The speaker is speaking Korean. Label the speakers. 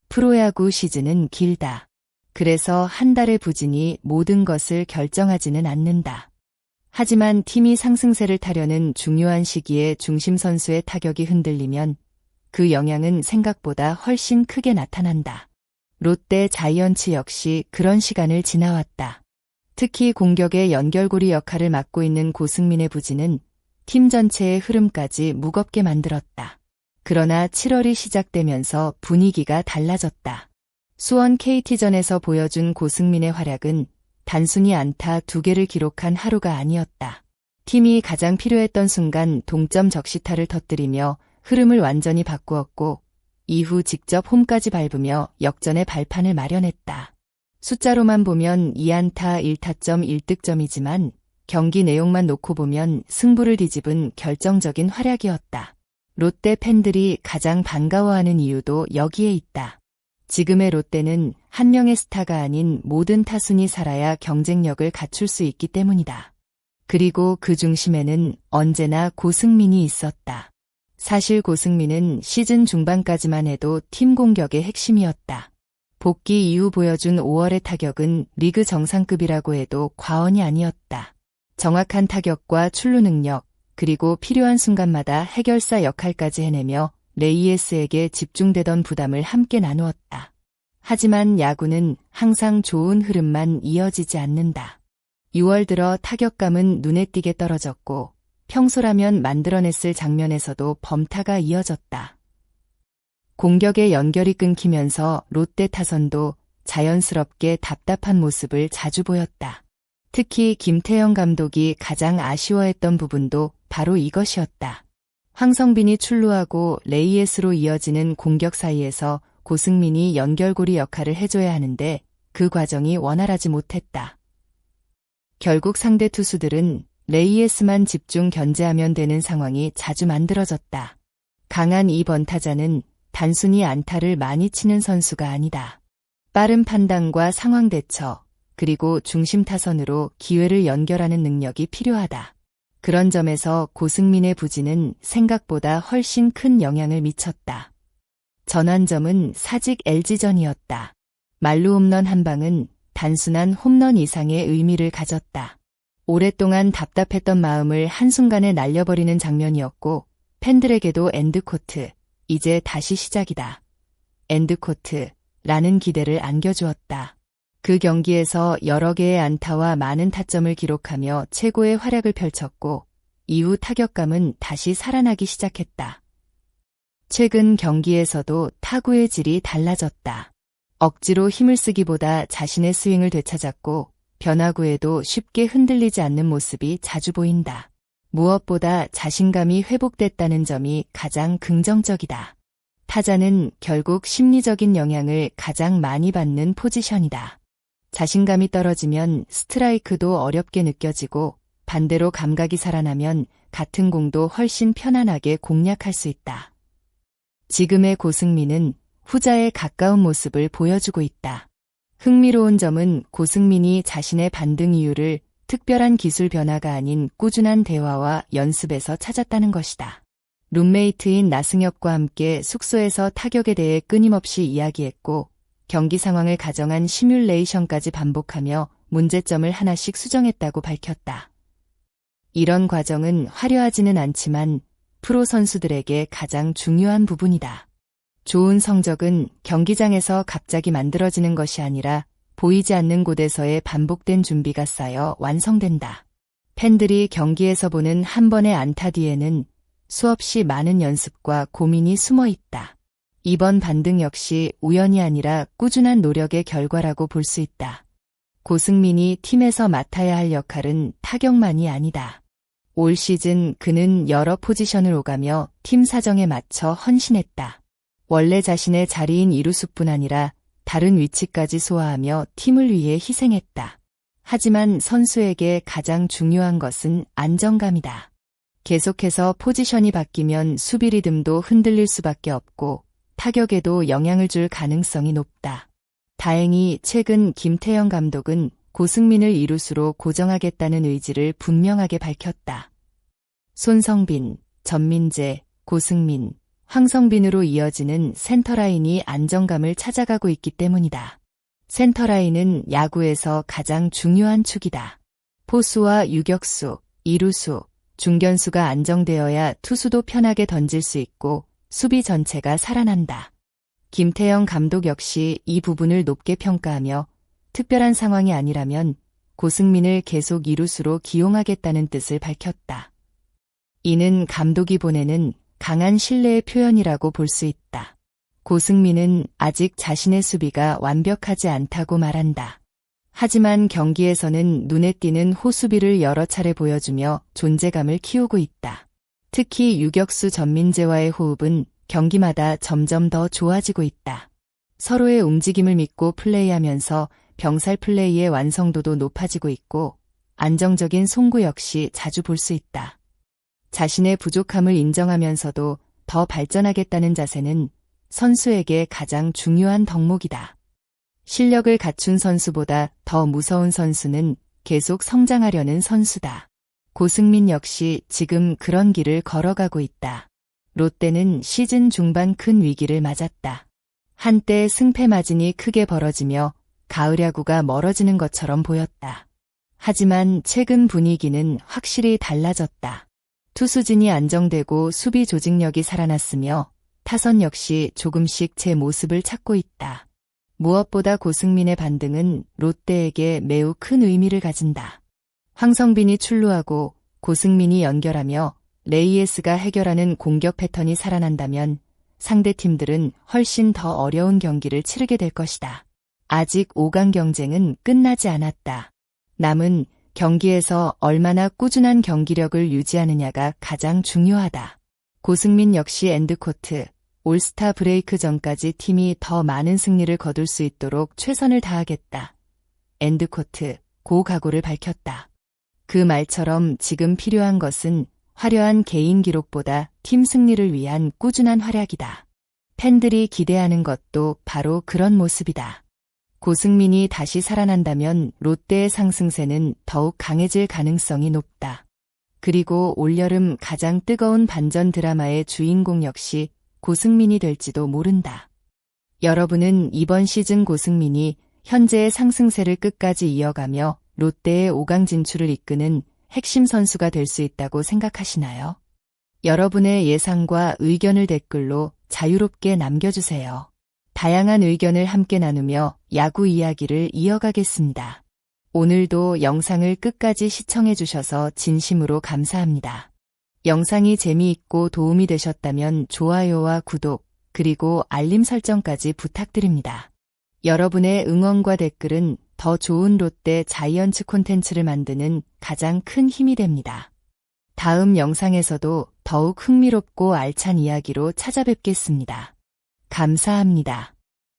Speaker 1: 프로야구 시즌은 길다. 그래서 한 달의 부진이 모든 것을 결정하지는 않는다. 하지만 팀이 상승세를 타려는 중요한 시기에 중심 선수의 타격이 흔들리면 그 영향은 생각보다 훨씬 크게 나타난다. 롯데 자이언츠 역시 그런 시간을 지나왔다. 특히 공격의 연결고리 역할을 맡고 있는 고승민의 부진은 팀 전체의 흐름까지 무겁게 만들었다. 그러나 7월이 시작되면서 분위기가 달라졌다. 수원 KT전에서 보여준 고승민의 활약은 단순히 안타 2개를 기록한 하루가 아니었다. 팀이 가장 필요했던 순간 동점 적시타를 터뜨리며 흐름을 완전히 바꾸었고 이후 직접 홈까지 밟으며 역전의 발판을 마련했다. 숫자로만 보면 2안타 1타점 1득점이지만 경기 내용만 놓고 보면 승부를 뒤집은 결정적인 활약이었다. 롯데 팬들이 가장 반가워하는 이유도 여기에 있다. 지금의 롯데는 한 명의 스타가 아닌 모든 타순이 살아야 경쟁력을 갖출 수 있기 때문이다. 그리고 그 중심에는 언제나 고승민이 있었다. 사실 고승민은 시즌 중반까지만 해도 팀 공격의 핵심이었다. 복귀 이후 보여준 5월의 타격은 리그 정상급이라고 해도 과언이 아니었다. 정확한 타격과 출루 능력, 그리고 필요한 순간마다 해결사 역할까지 해내며 레이에스에게 집중되던 부담을 함께 나누었다. 하지만 야구는 항상 좋은 흐름만 이어지지 않는다. 6월 들어 타격감은 눈에 띄게 떨어졌고 평소라면 만들어냈을 장면에서도 범타가 이어졌다. 공격의 연결이 끊기면서 롯데 타선도 자연스럽게 답답한 모습을 자주 보였다. 특히 김태형 감독이 가장 아쉬워했던 부분도 바로 이것이었다. 황성빈이 출루하고 레이에스로 이어지는 공격 사이에서 고승민이 연결고리 역할을 해줘야 하는데 그 과정이 원활하지 못했다. 결국 상대 투수들은 레이에스만 집중 견제하면 되는 상황이 자주 만들어졌다. 강한 2번 타자는 단순히 안타를 많이 치는 선수가 아니다. 빠른 판단과 상황 대처, 그리고 중심 타선으로 기회를 연결하는 능력이 필요하다. 그런 점에서 고승민의 부진은 생각보다 훨씬 큰 영향을 미쳤다. 전환점은 사직 LG전이었다. 말루 홈런 한 방은 단순한 홈런 이상의 의미를 가졌다. 오랫동안 답답했던 마음을 한순간에 날려버리는 장면이었고 팬들에게도 엔드코트, 이제 다시 시작이다. 엔드코트라는 기대를 안겨주었다. 그 경기에서 여러 개의 안타와 많은 타점을 기록하며 최고의 활약을 펼쳤고 이후 타격감은 다시 살아나기 시작했다. 최근 경기에서도 타구의 질이 달라졌다. 억지로 힘을 쓰기보다 자신의 스윙을 되찾았고 변화구에도 쉽게 흔들리지 않는 모습이 자주 보인다. 무엇보다 자신감이 회복됐다는 점이 가장 긍정적이다. 타자는 결국 심리적인 영향을 가장 많이 받는 포지션이다. 자신감이 떨어지면 스트라이크도 어렵게 느껴지고 반대로 감각이 살아나면 같은 공도 훨씬 편안하게 공략할 수 있다. 지금의 고승민은 후자에 가까운 모습을 보여주고 있다. 흥미로운 점은 고승민이 자신의 반등 이유를 특별한 기술 변화가 아닌 꾸준한 대화와 연습에서 찾았다는 것이다. 룸메이트인 나승엽과 함께 숙소에서 타격에 대해 끊임없이 이야기했고 경기 상황을 가정한 시뮬레이션까지 반복하며 문제점을 하나씩 수정했다고 밝혔다. 이런 과정은 화려하지는 않지만 프로 선수들에게 가장 중요한 부분이다. 좋은 성적은 경기장에서 갑자기 만들어지는 것이 아니라 보이지 않는 곳에서의 반복된 준비가 쌓여 완성된다. 팬들이 경기에서 보는 한 번의 안타 뒤에는 수없이 많은 연습과 고민이 숨어 있다. 이번 반등 역시 우연이 아니라 꾸준한 노력의 결과라고 볼 수 있다. 고승민이 팀에서 맡아야 할 역할은 타격만이 아니다. 올 시즌 그는 여러 포지션을 오가며 팀 사정에 맞춰 헌신했다. 원래 자신의 자리인 이루수뿐 아니라 다른 위치까지 소화하며 팀을 위해 희생했다. 하지만 선수에게 가장 중요한 것은 안정감이다. 계속해서 포지션이 바뀌면 수비 리듬도 흔들릴 수밖에 없고 타격에도 영향을 줄 가능성이 높다. 다행히 최근 김태형 감독은 고승민을 이루수로 고정하겠다는 의지를 분명하게 밝혔다. 손성빈, 전민재, 고승민, 황성빈으로 이어지는 센터라인이 안정감을 찾아가고 있기 때문이다. 센터라인은 야구에서 가장 중요한 축이다. 포수와 유격수, 이루수, 중견수가 안정되어야 투수도 편하게 던질 수 있고 수비 전체가 살아난다. 김태형 감독 역시 이 부분을 높게 평가하며 특별한 상황이 아니라면 고승민을 계속 이루수로 기용하겠다는 뜻을 밝혔다. 이는 감독이 보내는 강한 신뢰의 표현이라고 볼 수 있다. 고승민은 아직 자신의 수비가 완벽하지 않다고 말한다. 하지만 경기에서는 눈에 띄는 호수비를 여러 차례 보여주며 존재감을 키우고 있다. 특히 유격수 전민재와의 호흡은 경기마다 점점 더 좋아지고 있다. 서로의 움직임을 믿고 플레이하면서 병살 플레이의 완성도도 높아지고 있고 안정적인 송구 역시 자주 볼 수 있다. 자신의 부족함을 인정하면서도 더 발전하겠다는 자세는 선수에게 가장 중요한 덕목이다. 실력을 갖춘 선수보다 더 무서운 선수는 계속 성장하려는 선수다. 고승민 역시 지금 그런 길을 걸어가고 있다. 롯데는 시즌 중반 큰 위기를 맞았다. 한때 승패 마진이 크게 벌어지며 가을 야구가 멀어지는 것처럼 보였다. 하지만 최근 분위기는 확실히 달라졌다. 투수진이 안정되고 수비 조직력이 살아났으며 타선 역시 조금씩 제 모습을 찾고 있다. 무엇보다 고승민의 반등은 롯데에게 매우 큰 의미를 가진다. 황성빈이 출루하고 고승민이 연결하며 레이에스가 해결하는 공격 패턴이 살아난다면 상대 팀들은 훨씬 더 어려운 경기를 치르게 될 것이다. 아직 5강 경쟁은 끝나지 않았다. 남은 경기에서 얼마나 꾸준한 경기력을 유지하느냐가 가장 중요하다. 고승민 역시 엔드코트, 올스타 브레이크 전까지 팀이 더 많은 승리를 거둘 수 있도록 최선을 다하겠다. 엔드코트, 고각오를 밝혔다. 그 말처럼 지금 필요한 것은 화려한 개인 기록보다 팀 승리를 위한 꾸준한 활약이다. 팬들이 기대하는 것도 바로 그런 모습이다. 고승민이 다시 살아난다면 롯데의 상승세는 더욱 강해질 가능성이 높다. 그리고 올여름 가장 뜨거운 반전 드라마의 주인공 역시 고승민이 될지도 모른다. 여러분은 이번 시즌 고승민이 현재의 상승세를 끝까지 이어가며 롯데의 5강 진출을 이끄는 핵심 선수가 될 수 있다고 생각하시나요? 여러분의 예상과 의견을 댓글로 자유롭게 남겨주세요. 다양한 의견을 함께 나누며 야구 이야기를 이어가겠습니다. 오늘도 영상을 끝까지 시청해주셔서 진심으로 감사합니다. 영상이 재미있고 도움이 되셨다면 좋아요와 구독, 그리고 알림 설정까지 부탁드립니다. 여러분의 응원과 댓글은 더 좋은 롯데 자이언츠 콘텐츠를 만드는 가장 큰 힘이 됩니다. 다음 영상에서도 더욱 흥미롭고 알찬 이야기로 찾아뵙겠습니다. 감사합니다.